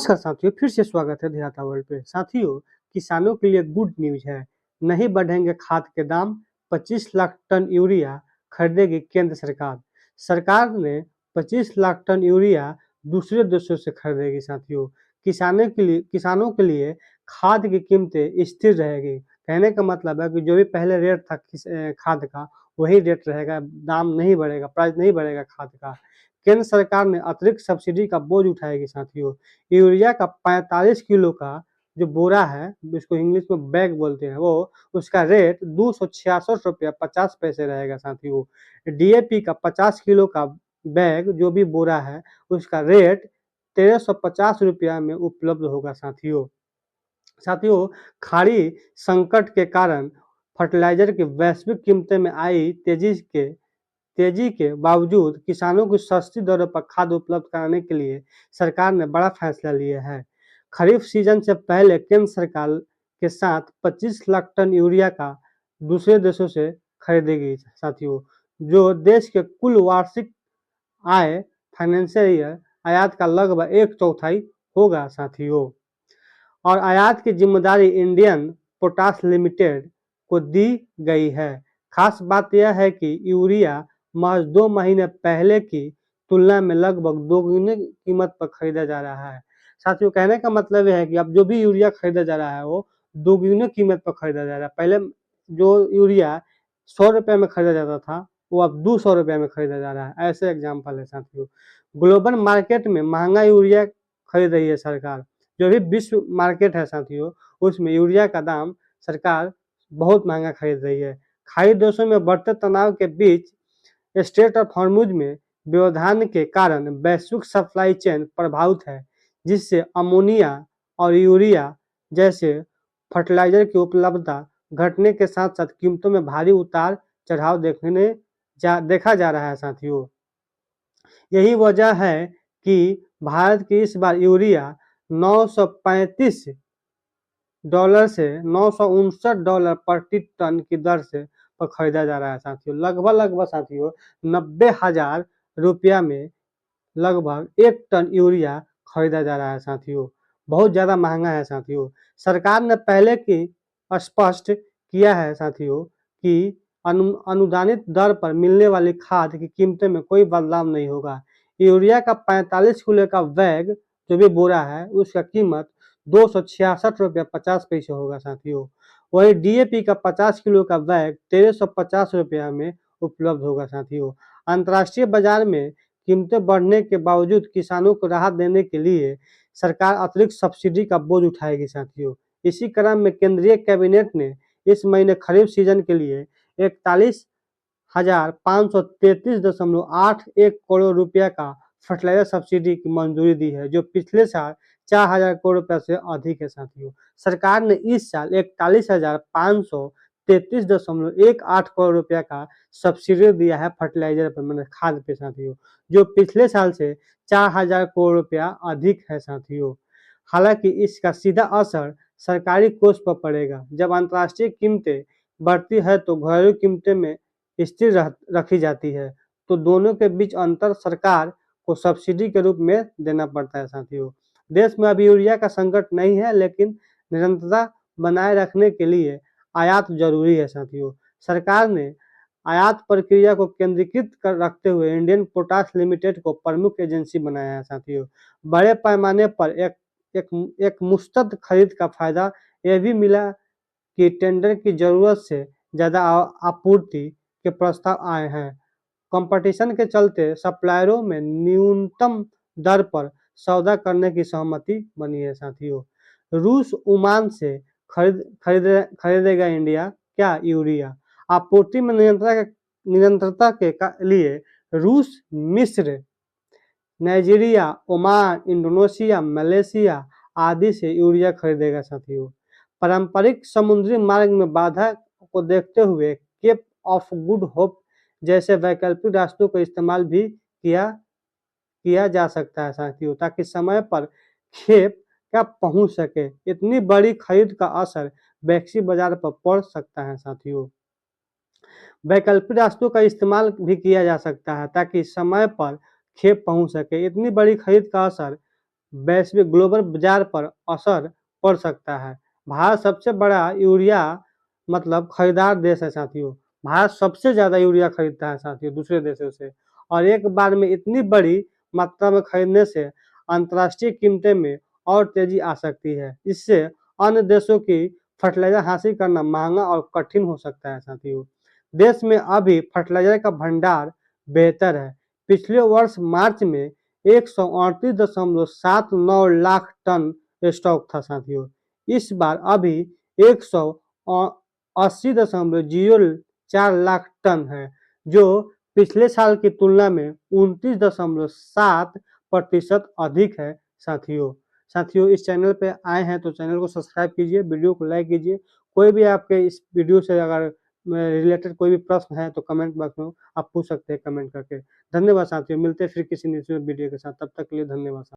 नमस्कार साथियों, फिर से स्वागत है देहाता वर्ल्ड पे। साथियों, किसानों के लिए गुड न्यूज है। नहीं बढ़ेंगे खाद के दाम। 25 लाख टन यूरिया खरीदेगी केंद्र सरकार। सरकार ने 25 लाख टन यूरिया दूसरे देशों से खरीदेगी। साथियों, किसानों के लिए खाद की कीमतें स्थिर रहेगी। कहने का मतलब है कि जो भी पहले रेट था खाद का, वही रेट रहेगा। दाम नहीं बढ़ेगा, प्राइस नहीं बढ़ेगा खाद का। केंद्र सरकार ने अतिरिक्त सब्सिडी का बोझ उठाएगी। साथियों, यूरिया का 45 किलो का जो बोरा है, जिसको इंग्लिश में बैग बोलते हैं, वो उसका रेट 266 रुपया 50 पैसे रहेगा। साथियों, डीएपी का 50 किलो का बैग जो भी बोरा है, उसका रेट 1350 रुपया में उपलब्ध होगा। साथियों, खाड़ी संकट के कारण फर्टिलाइजर की वैश्विक कीमतें में आई तेजी के बावजूद किसानों को सस्ती दरों पर खाद उपलब्ध कराने के लिए सरकार ने बड़ा फैसला लिया है। खरीफ सीजन से पहले केंद्र सरकार के साथ 25 लाख टन यूरिया का दूसरे देशों से खरीदेगी। साथियों, जो देश के कुल वार्षिक आय फाइनेंशियल ईयर आयात का लगभग 1/4 होगा। साथियों, और आयात की जिम्मेदारी इंडियन पोटाश लिमिटेड को दी गई है। खास बात यह है कि यूरिया महज 2 महीने पहले की तुलना में लगभग दोगुनी कीमत पर खरीदा जा रहा है। साथियों, कहने का मतलब यह है कि अब जो भी यूरिया खरीदा जा रहा है, वो दोगुनी कीमत पर खरीदा जा रहा है। पहले जो यूरिया 100 रुपये में खरीदा जाता था, वो अब 200 रुपये में खरीदा जा रहा है। ऐसे एग्जाम्पल है। साथियों, ग्लोबल मार्केट में महंगा यूरिया खरीद रही है सरकार। जो भी विश्व मार्केट है साथियों, उसमें यूरिया का दाम सरकार बहुत महंगा खरीद रही है। खाड़ी देशों में बढ़ते तनाव के बीच स्ट्रेट ऑफ हॉर्मुज में व्यवधान के कारण वैश्विक सप्लाई चेन प्रभावित है, जिससे अमोनिया और यूरिया जैसे फर्टिलाइजर की उपलब्धता घटने के साथ साथ कीमतों में भारी उतार चढ़ाव देखा जा रहा है। साथियों, यही वजह है कि भारत की इस बार यूरिया $935 से $959 प्रति टन की दर से पर खरीदा जा रहा है। साथियों, लगभग साथियों 90,000 रुपया में लगभग 1 टन यूरिया खरीदा जा रहा है। साथियों, बहुत ज़्यादा महंगा है। साथियों, सरकार ने पहले की स्पष्ट किया है साथियों कि अनुदानित दर पर मिलने वाली खाद की कीमतें में कोई बदलाव नहीं होगा। यूरिया का 45 किलो का बैग जो भी बोरा है, उसका कीमत 266 रुपया 50 पैसे होगा। साथियों, वही डीएपी का 50 किलो का बैग 1350 रुपया में उपलब्ध होगा। साथियों, अंतर्राष्ट्रीय बाजार में कीमतें बढ़ने के बावजूद किसानों को राहत देने के लिए सरकार अतिरिक्त सब्सिडी का बोझ उठाएगी। साथियों, इसी क्रम में केंद्रीय कैबिनेट ने इस महीने खरीफ सीजन के लिए 41,533.81 करोड़ रुपया का फर्टिलाइजर सब्सिडी की मंजूरी दी है, जो पिछले साल 4,000 करोड़ रुपया से अधिक है। साथियों, सरकार ने इस साल 41,533.18 करोड़ रुपया का सब्सिडी दिया है फर्टिलाइजर पर, मतलब खाद पे। साथियों, जो पिछले साल से 4,000 करोड़ रुपया अधिक है। साथियों, हालांकि इसका सीधा असर सरकारी कोष पर पड़ेगा। जब अंतर्राष्ट्रीय कीमतें बढ़ती है तो घरेलू कीमतें में स्थिर रखी जाती है, तो दोनों के बीच अंतर सरकार को सब्सिडी के रूप में देना पड़ता है। साथियों, देश में अभी यूरिया का संकट नहीं है, लेकिन निरंतरता बनाए रखने के लिए आयात जरूरी है। साथियों, सरकार ने आयात प्रक्रिया को केंद्रीकृत कर रखते हुए इंडियन पोटाश लिमिटेड को प्रमुख एजेंसी बनाया है। साथियों, बड़े पैमाने पर एक मुस्तैद खरीद का फायदा यह भी मिला कि टेंडर की जरूरत से ज़्यादा आपूर्ति के प्रस्ताव आए हैं। कंपटीशन के चलते सप्लायरों में न्यूनतम दर पर सौदा करने की सहमति बनी है। साथियों, रूस ओमान से खरीदेगा इंडिया क्या यूरिया? आपूर्ति में निरंतरता के लिए रूस, मिस्र, नाइजीरिया, ओमान, इंडोनेशिया, मलेशिया आदि से यूरिया खरीदेगा। साथियों, पारंपरिक समुद्री मार्ग में बाधा को देखते हुए केप ऑफ गुड होप जैसे वैकल्पिक रास्तों का इस्तेमाल भी किया जा सकता है। साथियों, ताकि समय पर खेप का पहुंच सके। इतनी बड़ी खरीद का असर वैश्विक बाजार पर पड़ सकता है। साथियों, वैकल्पिक रास्तों का इस्तेमाल भी किया जा सकता है ताकि समय पर खेप पहुंच सके। इतनी बड़ी खरीद का असर वैश्विक ग्लोबल बाजार पर असर पड़ सकता है। भारत सबसे बड़ा यूरिया मतलब खरीदार देश है साथियों। भारत सबसे ज़्यादा यूरिया खरीदता है साथियों दूसरे देशों से, और एक बार में इतनी बड़ी मात्रा में खरीदने से अंतर्राष्ट्रीय कीमतें में और तेजी आ सकती है। इससे अन्य देशों की फर्टिलाइजर हासिल करना महंगा और कठिन हो सकता है साथियों। देश में अभी फर्टिलाइजर का भंडार बेहतर है। पिछले वर्ष मार्च में 138.79 लाख टन स्टॉक था साथियों। इस बार अभी 180.04 लाख टन है, जो पिछले साल की तुलना में 29.7% अधिक है साथियों। साथियों, इस चैनल पे आए हैं तो चैनल को सब्सक्राइब कीजिए, वीडियो को लाइक कीजिए। कोई भी आपके इस वीडियो से अगर रिलेटेड कोई भी प्रश्न है तो कमेंट बॉक्स में आप पूछ सकते हैं कमेंट करके। धन्यवाद साथियों, मिलते हैं फिर किसी नेक्स्ट वीडियो के साथ, तब तक के लिए धन्यवाद।